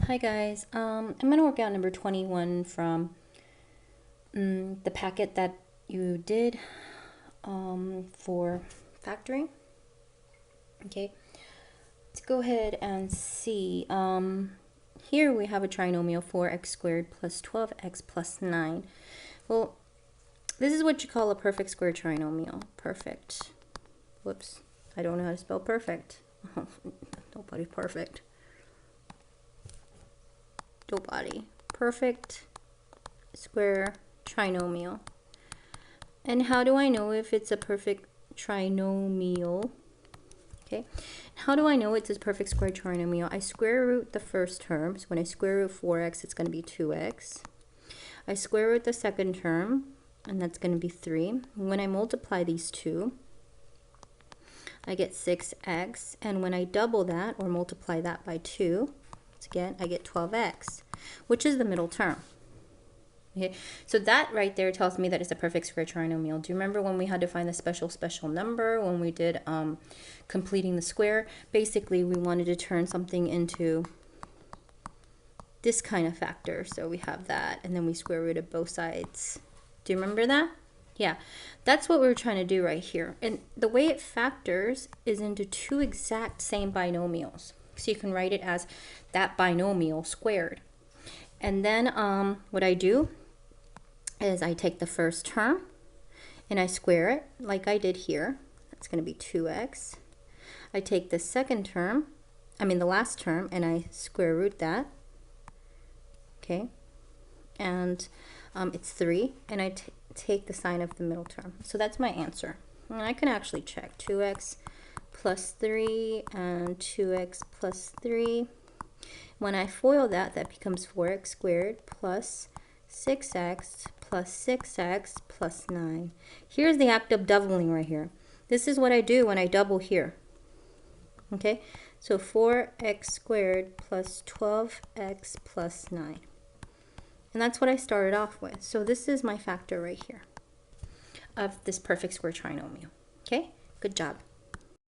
Hi guys, I'm going to work out number 21 from the packet that you did for factoring. Okay, let's go ahead and see. Here we have a trinomial 4x squared plus 12x plus 9. Well, this is what you call a perfect square trinomial. Perfect. Whoops, I don't know how to spell perfect. Nobody's perfect. Nobody. Perfect square trinomial. And how do I know if it's a perfect trinomial? Okay. How do I know it's a perfect square trinomial? I square root the first term. So when I square root 4x, it's going to be 2x. I square root the second term, and that's going to be 3. When I multiply these two, I get 6x. And when I double that or multiply that by 2, again, I get 12x, which is the middle term. Okay, so that right there tells me that it's a perfect square trinomial. Do you remember when we had to find the special number when we did completing the square? Basically, we wanted to turn something into this kind of factor. So we have that, and then we square rooted both sides. Do you remember that? Yeah, that's what we were trying to do right here. And the way it factors is into two exact same binomials. So you can write it as that binomial squared. And then what I do is I take the first term and I square it like I did here. That's going to be 2x. I take the second term, the last term, and I square root that. Okay. And it's 3. And I take the sign of the middle term. So that's my answer. And I can actually check 2x plus 3 and 2x plus 3. When I FOIL that, that becomes 4x squared plus 6x plus 6x plus 9. Here's the act of doubling right here. This is what I do when I double here. Okay, so 4x squared plus 12x plus 9. And that's what I started off with. So this is my factor right here of this perfect square trinomial. Okay, good job.